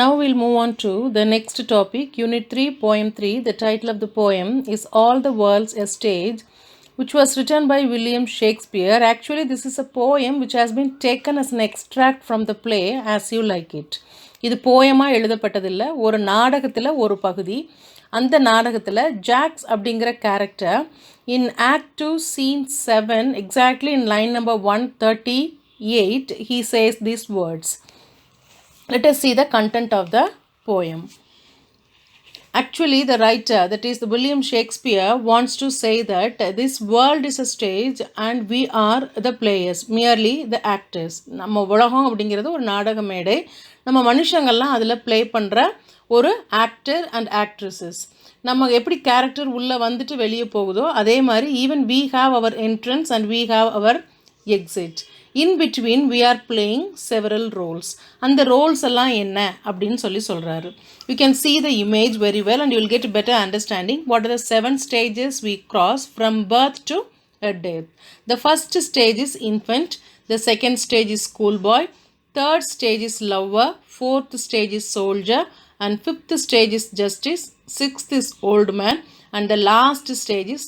Now we'll move on to the next topic, Unit 3, Poem 3. The title of the poem is All the World's a Stage, which was written by William Shakespeare. Actually, this is a poem which has been taken as an extract from the play As You Like It. இது போயமாக எழுதப்பட்டதில்லை, ஒரு நாடகத்தில் ஒரு பகுதி. அந்த நாடகத்தில் Jacks அப்படிங்கிற character in Act 2, Scene 7, exactly in line number 138, he says these words. Let us see the content of the poem. Actually, the writer, that is the William Shakespeare, wants to say that this world is a stage and we are the players, merely the actors. நம்ம உலகம் அப்படிங்கிறது ஒரு நாடக மேடை, நம்ம மனுஷங்கள்லாம் அதில் play பண்ணுற ஒரு ஆக்டர் அண்ட் ஆக்ட்ரஸஸ். நம்ம எப்படி கேரக்டர் உள்ளே வந்துட்டு வெளியே போகுதோ அதே மாதிரி even we have our entrance and we have our exit. In between we are playing several roles. அந்த ரோல்ஸ் எல்லாம் என்ன அப்படின்னு சொல்கிறாரு. You can see the image very well and you will get a better understanding what are the 7 stages we cross from birth to death. The first stage is infant, the second stage is schoolboy, third stage is lover, fourth stage is soldier, and fifth stage is justice, sixth is old man, and the last stage is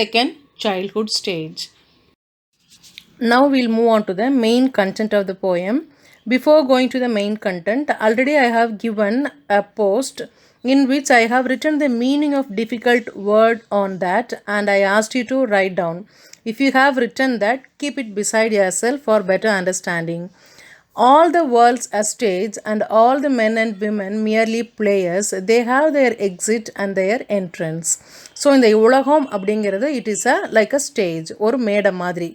second childhood stage. Now we'll move on to the main content of the poem. Before going to the main content, already I have given a post in which I have written the meaning of difficult word on that and I asked you to write down. If you have written that, keep it beside yourself for better understanding. All the world's a stage and all the men and women merely players. They have their exit and their entrance. So in the ulagam அப்படிங்கிறது it is like a stage, ஒரு மேடை மாதிரி.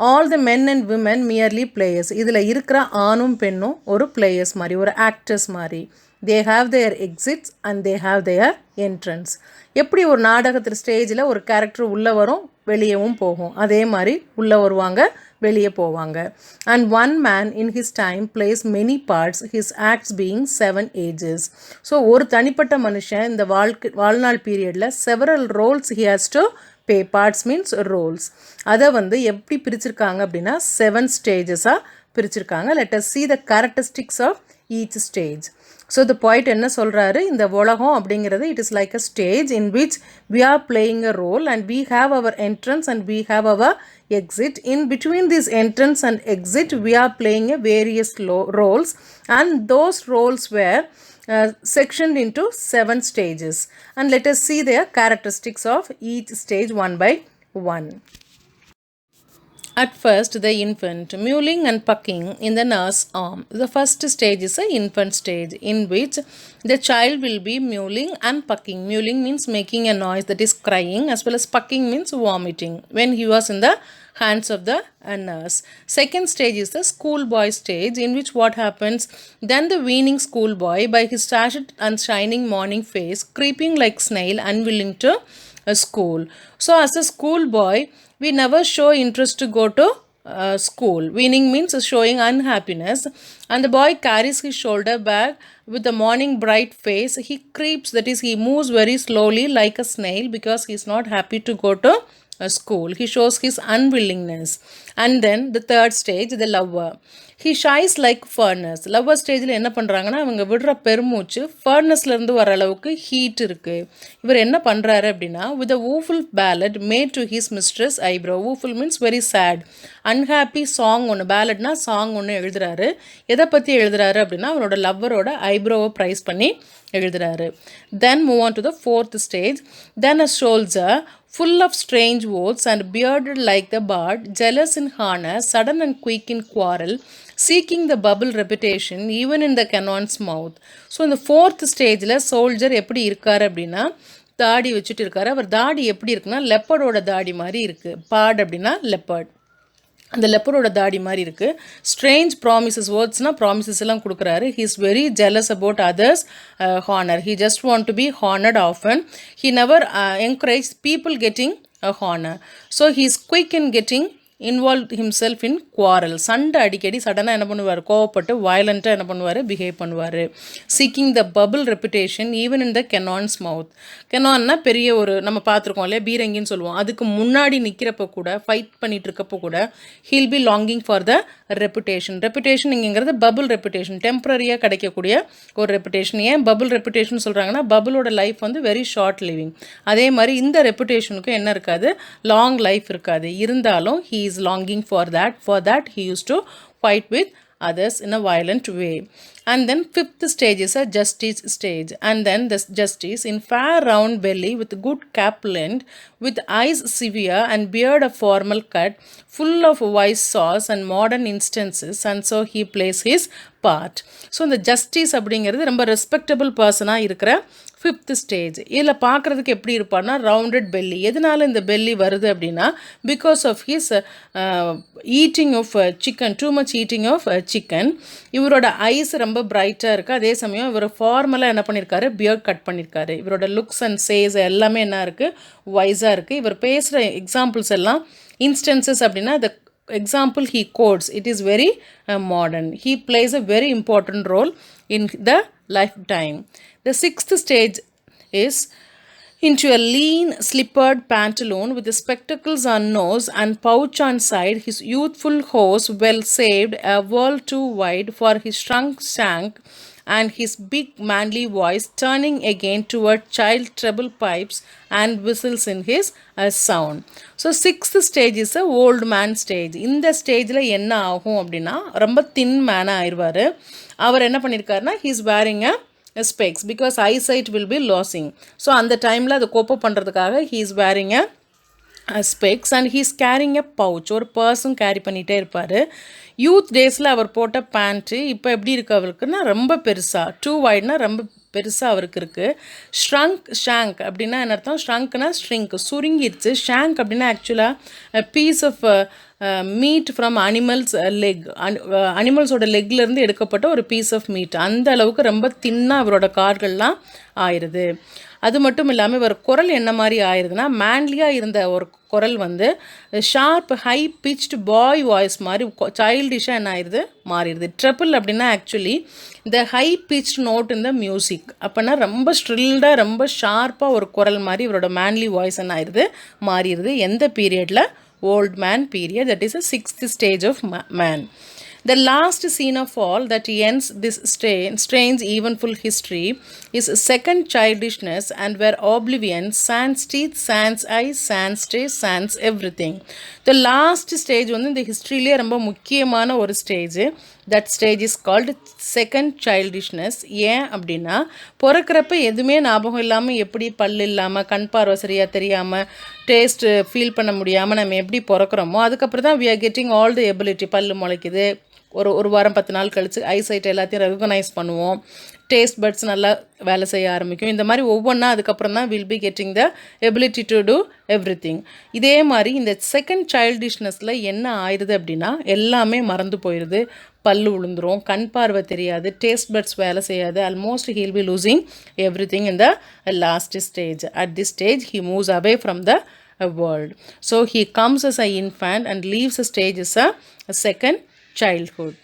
All the men and women merely players. இதில் இருக்கிற ஆணும் பெண்ணும் ஒரு players மாதிரி, ஒரு actors மாதிரி. They have their exits and they have their entrance. எப்படி ஒரு நாடகத்தில் ஸ்டேஜில் ஒரு கேரக்டர் உள்ளே வரும் வெளியவும் போகும், அதே மாதிரி உள்ளே வருவாங்க வெளியே போவாங்க. And one man in his time plays many parts, his acts being 7 ages. So ஒரு தனிப்பட்ட மனுஷன் இந்த வாழ்நாள் பீரியடில் several roles he has to pay. Parts means roles. அதை எப்படி பிரிச்சிருக்காங்க அப்படின்னா 7 ஸ்டேஜஸாக பிரிச்சிருக்காங்க. Let us see the characteristics of each stage. So the poet என்ன சொல்கிறாரு, இந்த உலகம் அப்படிங்கிறது it is like a stage in which we are playing a role and we have our entrance and we have our exit. In between this entrance and exit we are playing a various roles and those roles were sectioned into 7 stages. And let us see the characteristics of each stage one by one. At first, the infant, mewling and pucking in the nurse's arm. The first stage is an infant stage in which the child will be mewling and pucking. Mewling means making a noise, that is crying, as well as pucking means vomiting when he was in the hands of the nurse. Second stage is the schoolboy stage in which what happens, then the weaning schoolboy by his sashed and shining morning face, creeping like snail, unwilling to school. So as a schoolboy, we never show interest to go to school. Weaning means showing unhappiness. And the boy carries his shoulder bag with the morning bright face. He creeps, that is he moves very slowly like a snail because he is not happy to go to school. He shows his unwillingness. And then the third stage, the lover. He shies like furnace. Lover stageல என்ன பண்ணுறாங்கன்னா, அவங்க விடுற பெருமூச்சு ஃபர்னஸ்லேருந்து வர அளவுக்கு heat இருக்குது. இவர் என்ன பண்ணுறாரு அப்படின்னா, with a woeful ballad made to his mistress eyebrow. Woeful means very sad. Unhappy song ஒன்று, பேலட்னா சாங் ஒன்று எழுதுறாரு. எதை பற்றி எழுதுறாரு அப்படின்னா, அவரோட லவ்வரோட ஐப்ரோவை ப்ரைஸ் பண்ணி எழுதுறாரு. Then move on to the fourth stage. Then a soldier full of strange oaths and bearded like the bard, jealous in harness, sudden and quick in quarrel, seeking the bubble reputation even in the cannon's mouth. So இந்த fourth ஸ்டேஜில் soldier எப்படி இருக்கார் அப்படின்னா, தாடி வச்சுட்டு இருக்காரு. அவர் தாடி எப்படி இருக்குன்னா லெப்பர்டோட தாடி மாதிரி இருக்குது. பார்ட் அப்படின்னா லெப்பர்ட், அந்த லெப்பரோட தாடி மாதிரி இருக்குது. ஸ்ட்ரேஞ்ச் ப்ராமிசஸ், வேர்ட்ஸ்னால் ப்ராமிசஸ் எல்லாம் கொடுக்குறாரு. He is very jealous about others honour. He just want to be honoured often. He never encourage people getting a honour. So he is quick in getting involve himself in quarrel. சண்டை அடிக்கடி சடனாக என்ன பண்ணுவார், கோவப்பட்டு வயலண்ட்டாக என்ன பண்ணுவார், behave பண்ணுவார். Seeking the bubble reputation even in the cannon's mouth. கெனான்னா பெரிய ஒரு, நம்ம பார்த்துருக்கோம் இல்லையா, பீரங்கின்னு சொல்லுவோம். அதுக்கு முன்னாடி நிற்கிறப்ப கூட, ஃபைட் பண்ணிகிட்டு இருக்கப்போ கூட, he'll be longing for the reputation இங்கிறது பபுள் ரெப்புடேஷன், டெம்பரரியாக கிடைக்கக்கூடிய ஒரு ரெப்புடேஷன். ஏன் பபுள் ரெப்புடேஷன் சொல்கிறாங்கன்னா பபுளோட லைஃப் வந்து வெரி ஷார்ட் லிவிங். அதே மாதிரி இந்த ரெப்புடேஷனுக்கு என்ன இருக்காது, லாங் லைஃப் இருக்காது. இருந்தாலும் he is longing for that he used to fight with others in a violent way. And then fifth stage is a justice stage, and then the justice in fair round belly with good cap length, with eyes severe and beard a formal cut, full of wise sauce and modern instances, and so he plays his part. So இந்த justice அப்படிங்கிறது ரொம்ப respectable பர்சனாக இருக்கிற fifth stage. இதில் பார்க்குறதுக்கு எப்படி இருப்பார்னா rounded belly. எதனால இந்த பெல்லி வருது அப்படின்னா because of his eating of chicken, too much eating of chicken. இவரோட ஐஸ் ரொம்ப பிரைட்டாக இருக்குது. அதே சமயம் இவர் ஃபார்மலாக என்ன பண்ணியிருக்காரு, பியர்ட் கட் பண்ணியிருக்காரு. இவரோட லுக்ஸ் அண்ட் சேஸ் எல்லாமே என்ன இருக்குது, வைஸாக இருக்குது. இவர் பேசுகிற எக்ஸாம்பிள்ஸ் எல்லாம் இன்ஸ்டன்சஸ் அப்படின்னா the example he quotes, it is very modern. He plays a very important role in the lifetime. The sixth stage is into a lean slippered pantaloon with the spectacles on nose and pouch on side, his youthful horse well saved, a world too wide for his shrunk shank, and his big manly voice turning again toward child treble pipes and whistles in his sound. So sixth stage is a old man stage. இந்த ஸ்டேஜில் என்ன ஆகும் அப்படின்னா ரொம்ப தின் மேனாக ஆயிடுவார். அவர் என்ன பண்ணியிருக்காருன்னா he is wearing a specs because eyesight will be losing. So அந்த டைமில் அதை கோப்ப பண்ணுறதுக்காக he is wearing a specs and he's carrying a pouch, ஒரு பர்ஸும் கேரி பண்ணிகிட்டே இருப்பார். யூத் டேஸில் அவர் போட்ட பேண்ட்டு இப்போ எப்படி இருக்குது அவருக்குன்னா ரொம்ப பெருசாக, டூ வைட்னா ரொம்ப பெருசாக அவருக்கு இருக்குது. ஷேங்க் அப்படின்னா என்ன அர்த்தம், ஷ்ரங்க்னா ஸ்ட்ரிங்க், சுருங்கிடுச்சு. ஷேங்க் அப்படின்னா ஆக்சுவலாக piece of meat from animals leg, அனிமல்ஸோட லெக்லேருந்து எடுக்கப்பட்ட ஒரு பீஸ் ஆஃப் மீட். அந்த அளவுக்கு ரொம்ப தின்னாக அவரோட கால்கள்லாம் ஆயிடுது. அது மட்டும் இல்லாமல் இவர் குரல் என்ன மாதிரி ஆயிடுதுன்னா மேன்லியாக இருந்த ஒரு குரல் வந்து ஷார்ப் ஹை பிச்டு பாய் வாய்ஸ் மாதிரி சைல்டிஷாக என்ன ஆயிடுது, மாறிடுது. ட்ரிபிள் அப்படின்னா ஆக்சுவலி இந்த ஹை பிச் நோட் இந்த மியூசிக். அப்போனா ரொம்ப ஸ்ட்ரில்டாக ரொம்ப ஷார்ப்பாக ஒரு குரல் மாதிரி இவரோட மேன்லி வாய்ஸ் என்ன ஆயிடுது, மாறிடுது. எந்த பீரியடில், old man period, that is a sixth stage of man. The last scene of all that ends this strange eventful history is second childishness, and where oblivion, sans teeth, sans eyes, sans taste, sans everything. The last stage வந்து இந்த ஹிஸ்ட்ரியிலே ரொம்ப முக்கியமான ஒரு stage. That stage is called second childishness. ஏன் அப்படின்னா பிறக்கிறப்ப எதுவுமே ஞாபகம் இல்லாமல், எப்படி பல் இல்லாமல், கண் பார்வை சரியாக தெரியாமல், டேஸ்ட்டு ஃபீல் பண்ண முடியாமல் நம்ம எப்படி பிறக்கிறோமோ அதுக்கப்புறம் தான் we are getting all the ability. பல் முளைக்குது, ஒரு வாரம் 10 நாள் கழித்து ஐசைட் எல்லாத்தையும் ரெகனைஸ் பண்ணுவோம், டேஸ்ட் பட்ஸ் நல்லா வேலை செய்ய ஆரம்பிக்கும். இந்த மாதிரி ஒவ்வொன்றா அதுக்கப்புறம் தான் will be getting the ability to do everything. இதே மாதிரி இந்த செகண்ட் சைல்டிஷ்னஸில் என்ன ஆயிடுது அப்படின்னா எல்லாமே மறந்து போயிடுது. பல்லு விழுந்துரும், கண் பார்வை தெரியாது, டேஸ்ட் பட்ஸ் வேலை செய்யாது. Almost he'll be losing everything in the last stage. At this stage he moves away from the world. So he comes as an infant and leaves the stage as a second childhood.